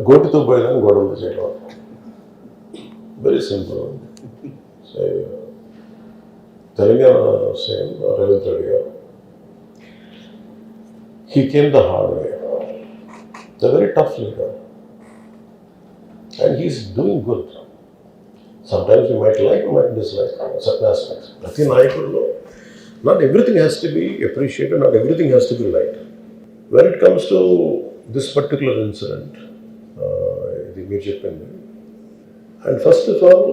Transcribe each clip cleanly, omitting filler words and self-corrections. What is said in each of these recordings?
గోటితో పోయిన గొడవలు చేయడం. Very simple. Telangana CM Revanth Reddy గారు, he came the hard way. The very tough leader. And he's doing good. Sometimes you might like or might dislike certain aspects. Prati Nayakudlo, not everything has to be appreciated, not everything has to be liked. When it comes to this particular incident, the major pending, and first of all,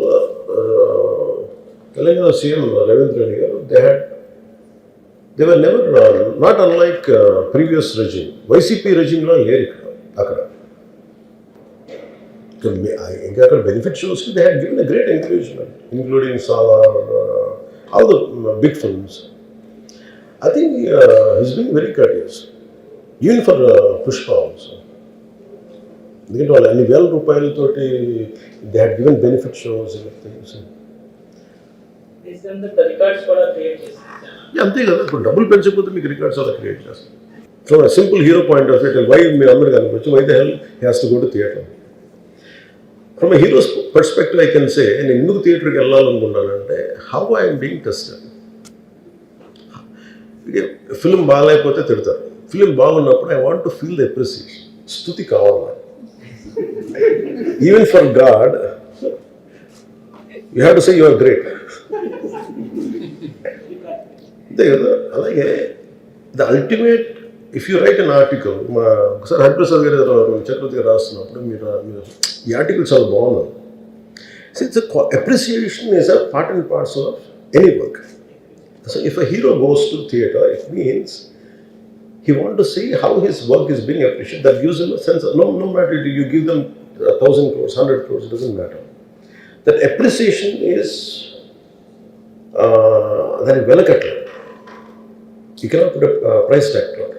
Telangana CM Ravindra Reddy garu, they were never, not unlike previous regime. YCP regime lo leru akkada. ఇంకా అక్కడ benefit షోస్కి they had given a great encouragement, including Salaar, all the big films. I think he's being very courteous even for Pushpa also. ఎందుకంటే వాళ్ళు అన్ని వేల రూపాయలతోటి they had given benefit shows things. అంతే కదా, ఇప్పుడు డబ్బులు పెంచకపోతే మీకు రికార్డ్స్ అలా క్రియేట్ చేస్తారు. From simple hero point of view, why మీరు అందరూ కనిపించు, why the hell he has to go to theatre. From a hero's perspective I can say, నేను ఎందుకు థియేటర్కి వెళ్ళాలనుకున్నానంటే, how I'm being tested. Film బాగాలేకపోతే తిడతారు, ఫిల్మ్ బాగున్నప్పుడు I want to feel the appreciation. స్తుతి కావాలి. Even for God you have to say you are great. అంతే కదా. అలాగే the ultimate, if you write an article, ఒకసారి హరిప్రసాద్ గారు చక్రవర్తి గారు రాస్తున్నప్పుడు మీరు ఈ ఆర్టికల్ చాలా బాగుంది. So it's appreciation is a part and parts of any work. So if a hero goes to theatre, it means he want to see how his work is being appreciated. That gives him a sense of, no matter you give them 1,000 crores, 100 crores, it doesn't matter. That appreciation is that is velakatla. You cannot put a price tag to it.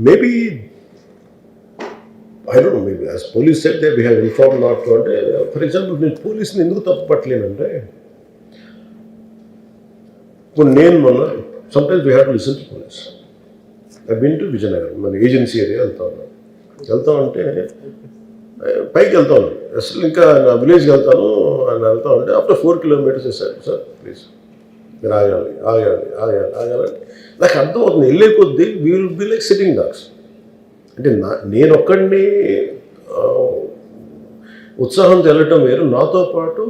Maybe, I don't know, maybe as police said that we have informed not to. For example, నేను పోలీసుని ఎందుకు తప్పు పట్టలేనంటే, ఇప్పుడు నేను మొన్న sometimes we have to listen to police. I've been to Vizianagaram, మన agency area వెళ్తా ఉంటే పైకి వెళ్తా ఉన్నాను. అసలు ఇంకా నా విలేజ్కి వెళ్తాను అని వెళ్తా ఉంటే ఆఫ్టర్ 4 kilometers వేసారు, సార్ ప్లీజ్ మీరు ఆగాలి నాకు అర్థం అవుతుంది. వెళ్ళే కొద్దీ we will be like sitting dogs. అంటే నేను ఒక్కడిని ఉత్సాహంతో వెళ్ళటం వేరు, నాతో పాటు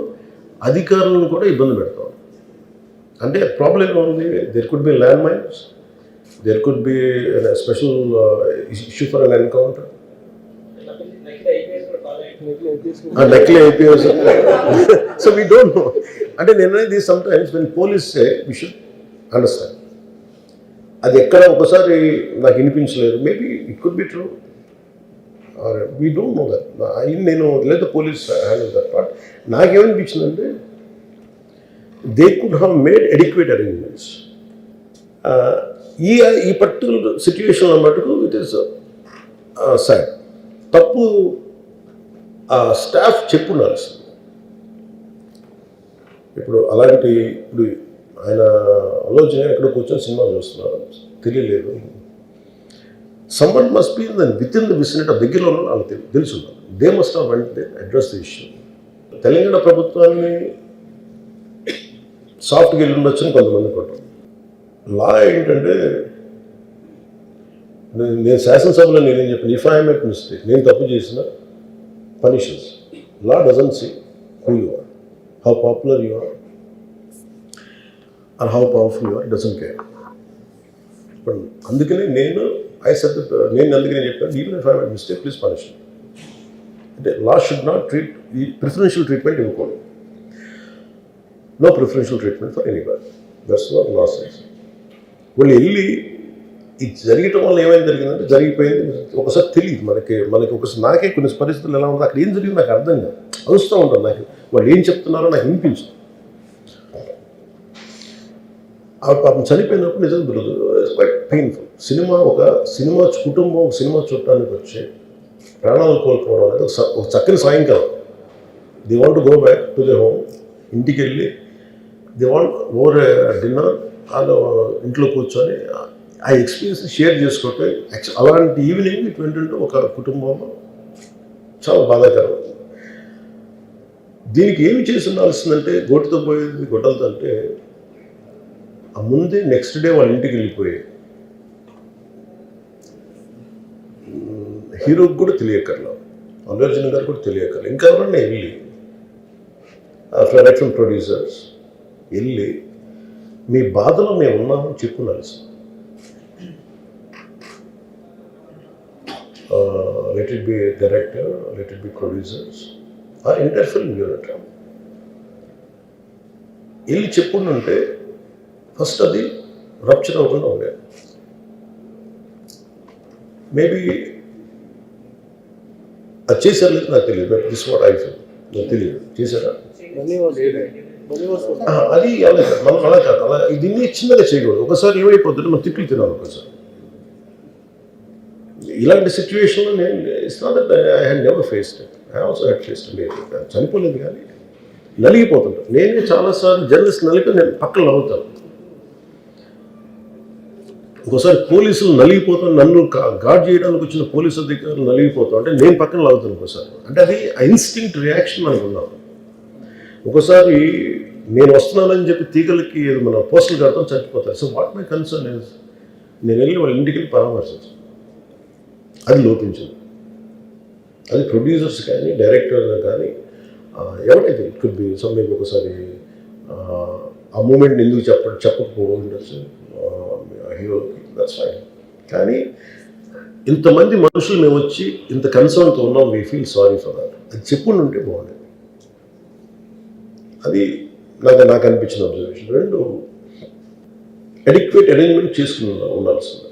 అధికారులను కూడా ఇబ్బంది పెడతాం. అంటే ప్రాబ్లం ఏమో ఉంది, there could be land mines, there could be special issue for an encounter. నకిలీ IPS. So we don't know. అంటే నేను అనేది sometimes when police say we should understand. అది ఎక్కడ ఒకసారి నాకు వినిపించలేదు, maybe it could be true or we don't know that. నేను లేదా పోలీస్ హ్యాండిల్ దట్ పార్ట్. నాకేమనిపించిందంటే they could have made adequate arrangements. ఈ పర్టికులర్ సిచ్యువేషన్లో మటుకు ఇట్ ఈస్ సాడ్. తప్పు స్టాఫ్ చెప్పుండాల్సింది. ఇప్పుడు అలాంటి, ఇప్పుడు ఆయన ఆలోచన ఎక్కడ కూర్చొని సినిమా చూస్తున్నారు తెలియలేదు. Someone must be with in the vicinity, దగ్గరలో ఉన్న వాళ్ళకి తెలిసి ఉన్నారు. They must have vent address the issue. Telangana ప్రభుత్వాన్ని సాఫ్ట్గా వెళ్ళి ఉండొచ్చని కొంతమంది కొంటాం. లా ఏంటంటే, నేను శాసనసభలో నేనేం చెప్పాను, ఇఫ్ ఐ మేక్ మిస్టేక్, నేను తప్పు చేసిన punishments. Law doesn't see who you are, how popular you are are how powerful you are, doesn't care. ఇప్పుడు అందుకనే నేను అందుకనే చెప్పాను, even if I make mistake please punish. అంటే లా షుడ్ నాట్ ట్రీట్, ఈ ప్రిఫరెన్షియల్ ట్రీట్మెంట్ ఇవ్వకూడదు. No preferential treatment for anybody. That's what law says. వాళ్ళు వెళ్ళి ఇది జరగటం వల్ల ఏమైనా జరిగిందంటే జరిగిపోయింది. ఒకసారి తెలియదు మనకి ఒకసారి నాకే కొన్ని పరిస్థితులు ఎలా ఉందో అక్కడ ఏం జరిగింది నాకు అర్థం కాదు, అరుస్తూ ఉంటాను. నాకు వాళ్ళు ఏం చెప్తున్నారో నాకు వినిపించదు. ఆ పాపం చనిపోయినప్పుడు నిజం దొరకదు, ఇట్స్ క్వైట్ పెయిన్ఫుల్. సినిమా కుటుంబం ఒక సినిమా చూడటానికి వచ్చి ప్రాణాలు కోల్పోవడం అనేది ఒక చక్కని సాయంకాలం. They want to go back to they home. ఇంటికి వెళ్ళి దే వాంట్ ఓవర్ డిన్నర్, వాళ్ళు ఇంట్లో కూర్చొని ఆ ఎక్స్పీరియన్స్ షేర్ చేసుకుంటే, అలాంటి ఈవినింగ్ ఇటు ఏంటంటే ఒక కుటుంబంలో చాలా బాధాకరం. దీనికి ఏమి చేసి ఉండాల్సిందంటే గోటుతో పోయేది గొడ్డలతో అంటే ఆ ముందే నెక్స్ట్ డే వాళ్ళ ఇంటికి వెళ్ళిపోయి హీరోకి కూడా తెలియకర్లా, అల్లు అర్జున్ గారు కూడా తెలియకర్లా, ఇంకా ఎవరన్నా వెళ్ళి డైరెక్షన్ ప్రొడ్యూసర్స్ వెళ్ళి మీ బాధలో మేము ఉన్నామని చెప్పుకోవాల్సి. Let it be director, let it be producers, ఆ ఎంటైర్ ఫిల్మ్ యూనిట్ వెళ్ళి చెప్పుకుంటుంటే ఫస్ట్ అది రప్చర్ అవ్వకుండా ఉండేది. మేబీ అది చేశారు లేదు నాకు తెలియదు, but this what I feel, నాకు తెలియదు చేశారా అది అలా కాదు, మనం అలా కాదు, అలా దీన్ని చిన్నగా చేయకూడదు. ఒకసారి ఏమైపోతుంటే మనం తిట్లు తినాలి ఒకసారి. ఇలాంటి సిచ్యువేషన్లో నేను it's not that I had never faced it, I also had faced. లేదు చనిపోలేదు కానీ నలిగిపోతుంటాను. నేనే చాలాసార్లు జర్నలిస్ట్ నలిపి నేను పక్కన నవ్వుతాను. ఒకసారి పోలీసులు నలిగిపోతాను, నన్ను గార్డ్ చేయడానికి వచ్చిన పోలీసు అధికారులు నలిగిపోతాం అంటే నేను పక్కన లాగుతాను ఒకసారి. అంటే అది ఇన్స్టింక్ట్ రియాక్షన్ మనకు ఉన్నాం. ఒకసారి నేను వస్తున్నానని చెప్పి తీగలకి మన పోస్టులు కడతాం, చచ్చిపోతారు. So what my concern is నేను వెళ్ళి వాళ్ళ ఇంటికి వెళ్ళి పరామర్శించాను. అది లోపించింది. అది ప్రొడ్యూసర్స్ కానీ డైరెక్టర్ కానీ ఎవరైతే ఇట్ కుడ్ బి సమ్థింగ్. ఒకసారి ఆ మూమెంట్ని ఎందుకు చెప్పకపోవచ్చు హీరోకి, దట్స్ ఫైన్. కానీ ఇంతమంది మనుషులు మేము వచ్చి ఇంత కన్సర్న్తో ఉన్నాం, we feel sorry for that, అది చెప్పుకుని ఉంటే బాగుండేది. అది నాకు అనిపించిన అబ్జర్వేషన్. రెండు, అడిక్వేట్ అరేంజ్మెంట్ చేసుకుని ఉండాల్సింది.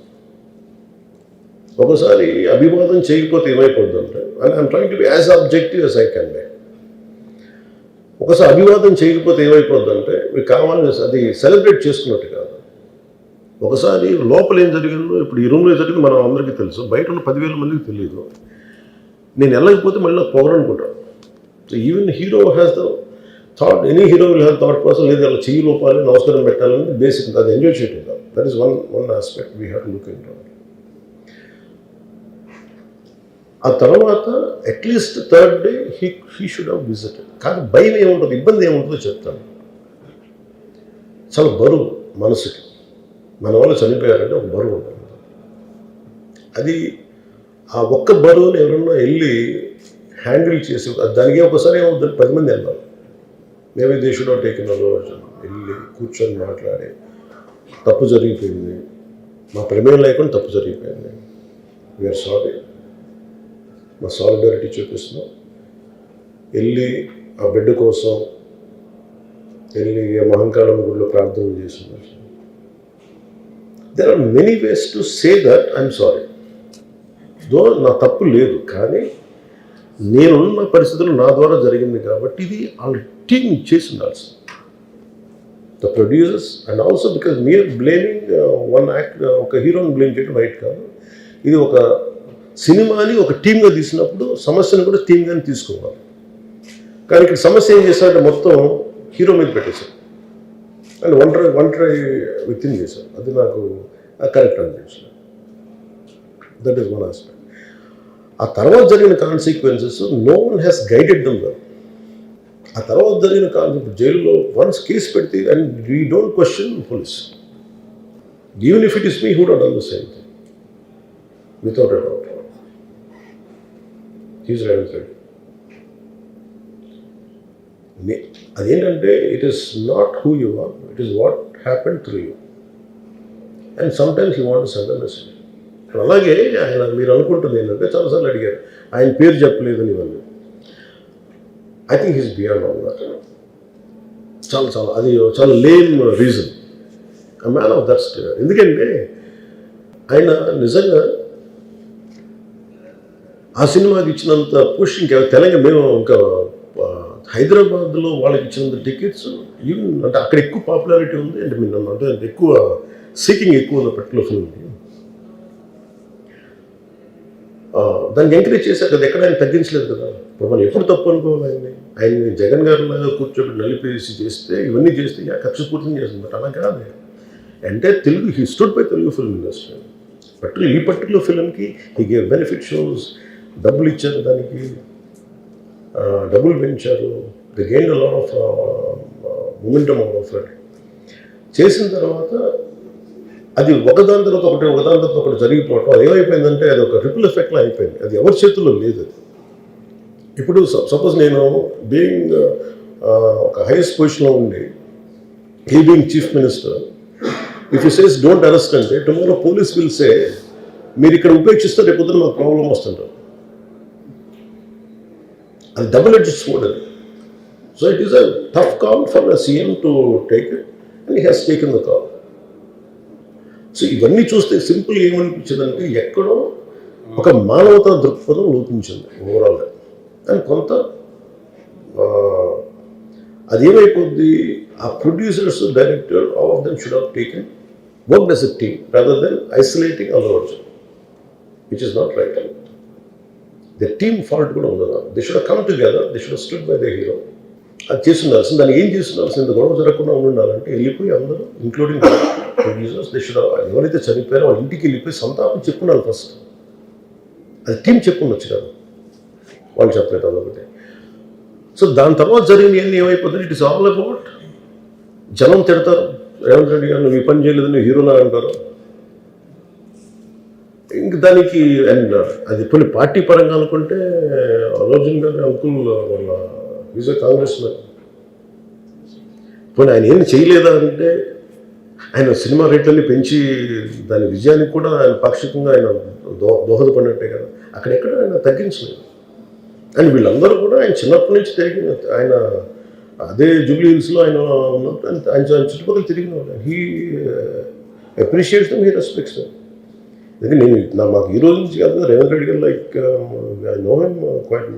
ఒకసారి అభివాదం చేయకపోతే ఏమైపోద్ది అంటే, I'm trying to be as objective as I can be. ఒకసారి అభివాదం చేయకపోతే ఏమైపోద్ది అంటే మీకు కావాలని అది సెలబ్రేట్ చేసుకున్నట్టు కాదు. ఒకసారి లోపల ఏం జరిగిందో, ఇప్పుడు ఈ రూమ్లో జరిగింది మనం అందరికీ తెలుసు, బయట ఉన్న 10,000 మందికి తెలియదు. నేను వెళ్ళకపోతే మళ్ళీ నాకు పొగరనుకుంటాను. So even hero has the thought, any hero will have thought process, లేదు అలా చెయ్యి లోపాలి, నమస్కారం పెట్టాలని బేసిక్, అది ఎంజాయ్ చేయటం కాదు. That is one aspect we have to look in to. ఆ తర్వాత at least third day he should have visited. కానీ భయం ఏముంటుంది, ఇబ్బంది ఏముంటుందో చెప్తాను. చాలా బరువు మనసుకి, మన వల్ల చనిపోయారంటే ఒక బరువు ఉంటుంది. అది ఆ ఒక్క బరువుని ఎవరన్నా వెళ్ళి హ్యాండిల్ చేసి, దానికి ఒకసారి ఏమవుతుంది, 10 మంది వెళ్ళాలి. Maybe they should have taken Allu Arjun, వెళ్ళి కూర్చొని మాట్లాడి తప్పు జరిగిపోయింది, మా ప్రమేయం లేకుండా తప్పు జరిగిపోయింది, వీఆర్ సారీ, మా సాలిడారిటీ చూపిస్తున్నాం, వెళ్ళి ఆ బిడ్డ కోసం వెళ్ళి మహంకాళం గుడిలో ప్రార్థన చేస్తున్నారు. There are many ways to say that I'm sorry, though నా తప్పు లేదు, కానీ నేనున్న పరిస్థితులు నా ద్వారా జరిగింది కాబట్టి ఇది వాళ్ళ టీమ్ చేసి ఉండాల్సింది. The producers and also because మీరు బ్లేమింగ్ వన్ యాక్ట్, ఒక హీరోని బ్లేమ్ చేయడం రైట్ కాదు. ఇది ఒక సినిమాని ఒక టీమ్గా తీసినప్పుడు సమస్యను కూడా టీమ్గానే తీసుకోవాలి. కానీ ఇక్కడ సమస్య ఏం చేశారంటే మొత్తం హీరో మీద పెట్టేశారు అండ్ ఒంటరి విత్తిన్ చేశారు. అది నాకు కరెక్ట్ అనిపించింది. That is one aspect. ఆ తర్వాత జరిగిన consequences no one has guided them well. ఆ తర్వాత జరిగిన కాన్సెప్ట్ జైల్లో వన్స్ కేసు పెడితే and we don't question police, even if it is me who don't done the same thing without a doubt. He's right. అదేంటంటే it is not who you are, it is what happen through you and sometimes you want send a message. అలాగే ఆయన మీరు అనుకుంటుంది ఏంటంటే, చాలాసార్లు అడిగారు ఆయన పేరు చెప్పలేదని ఇవన్నీ. I think he's beyond all that. చాలా అది చాలా lame reason, a man of that state. ఎందుకంటే ఆయన నిజంగా ఆ సినిమాకి ఇచ్చినంత పుష్ ఇంకా తెలంగాణ, మేము ఇంకా హైదరాబాద్లో వాళ్ళకి ఇచ్చినంత టికెట్స్ ఈవెన్ అంటే అక్కడ ఎక్కువ పాపులారిటీ ఉంది. అంటే మీరు అంటే ఎక్కువ సీకింగ్ ఎక్కువ ఉన్న పర్టికులర్ ఫిల్మ్కి దాన్ని ఎంకరేజ్ చేశారు కదా, ఎక్కడ ఆయన తగ్గించలేదు కదా. ఇప్పుడు మనం ఎప్పుడు తప్పు అనుకోవాలి ఆయన్ని జగన్ గారిలాగా కూర్చోబెట్టి నలిపేసి చేస్తే ఇవన్నీ చేస్తే కక్షపూర్తిని చేస్తుంది. బట్ అలా కాదు. అంటే Telugu he stood by Telugu film industry. ఈ పర్టికులర్ ఫిల్మ్కి హీ గేవ్ బెనిఫిట్ షోస్, డబ్బులు ఇచ్చారు దానికి, డబ్బులు పెంచారు, the gain lot of momentum of it. చేసిన తర్వాత అది ఒకదాని తర్వాత ఒకటి జరిగిపోవటం, అది ఏమైపోయిందంటే అది ఒక రిపుల్ ఎఫెక్ట్లో అయిపోయింది. అది ఎవరి చేతుల్లో లేదు. అది ఇప్పుడు సపోజ్ నేను బీయింగ్ ఒక హైయెస్ట్ పొజిషన్లో ఉండి, he being chief minister, if you says don't arrest అంటే టుమారో పోలీస్ విల్ సే మీరు ఇక్కడ ఉపేక్షిస్తే రేపు పొద్దున మాకు ప్రాబ్లం వస్తుంటారు. అది డబుల్ ఎడ్జ్డ్ స్వోర్డ్ అది. So it is a tough call for a CM to take it and he has taken the call. So ఇవన్నీ చూస్తే సింపుల్ ఏమనిపించిందంటే ఎక్కడో ఒక మానవతా దృక్పథం లోపించింది ఓవరాల్గా. అండ్ కొంత అదేమైపోద్ది, ఆ producers, director, all of them should have taken work as a team rather than isolating Allu Arjun, which is not right. The team fault కూడా ఉండదు. They should come together, they should stood by the hero. అది చేస్తుండాల్సింది. దాన్ని ఏం చేస్తుండాల్సింది, గొడవ జరగకుండా ఉండాలంటే వెళ్ళిపోయి అందరూ ఇంక్లూడింగ్ ప్రొడ్యూసర్స్, దే షుడ్ ఎవరైతే చనిపోయారో వాళ్ళ ఇంటికి వెళ్ళిపోయి సంతాపం చెప్పున్నారు ఫస్ట్. అది టీం చెప్పుండొచ్చు కదా, వాళ్ళు చెప్పలేదు అదొకటి. సో దాని తర్వాత జరిగినవన్నీ ఏమైపోతుంది, ఇట్ ఇస్ ఆల్ అబౌట్ జనం తిడతారు, రేవంత్ రెడ్డి గారు నువ్వు ఈ పని చేయలేదని హీరోలా అంటారు. ఇంక దానికి అండ్ అది కొన్ని పార్టీ పరంగా అనుకుంటే అర్జున్ గారి అంకుల్ వాళ్ళ ఈజ్ ఏ కాంగ్రెస్ మ్యాన్. పోనీ ఆయన ఏం చేయలేదా అంటే ఆయన సినిమా రేట్లన్నీ పెంచి దాని విజయానికి కూడా ఆయన పాక్షికంగా ఆయన దోహదపడినట్టే కదా, అక్కడెక్కడ ఆయన తగ్గించలేదు. అండ్ వీళ్ళందరూ కూడా ఆయన చిన్నప్పటి నుంచి తిరిగిన, ఆయన అదే జూబ్లీ హిల్స్లో ఆయన ఉన్నప్పుడు ఆయన చుట్టుపక్కల తిరిగిన వాళ్ళు. He appreciates them, he respects them. ఎందుకంటే నేను మాకు ఈ రోజు నుంచి కాదు, రేవంత్ రెడ్డి గారు like I know him quite,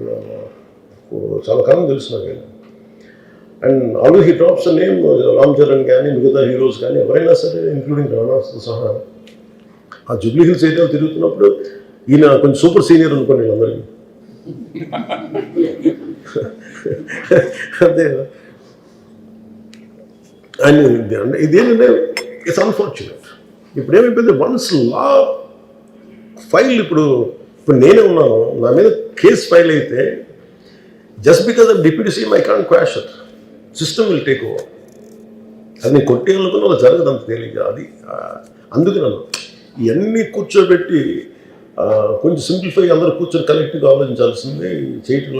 చాలా కాలం తెలుసు నాకు ఆయన. And always he drops the name Ram Charan కానీ మిగతా హీరోస్ కానీ ఎవరైనా సరే ఇంక్లూడింగ్ రాణాతో సహా ఆ జూబ్లీ హిల్స్ ఏరియాలో తిరుగుతున్నప్పుడు ఈయన కొంచెం సూపర్ సీనియర్ అనుకోండి వీళ్ళందరికీ. అదే అండ్ ఇదేంటంటే ఇట్స్ అన్ఫార్చునేట్. ఇప్పుడు ఏమైపోయింది, వన్స్ లా ఫైల్ ఇప్పుడు నేనే ఉన్నాను, నా మీద కేసు ఫైల్ అయితే just because of deputy CM I can't quash it, system will take over. అది నేను కొట్టేయాలనుకున్న వాళ్ళు జరగదు అంత తేలిక. అది అందుకు నన్ను ఇవన్నీ కూర్చోబెట్టి కొంచెం సింప్లిఫై అందరూ కూర్చొని కలెక్టివ్గా ఆలోచించాల్సింది చేయటం.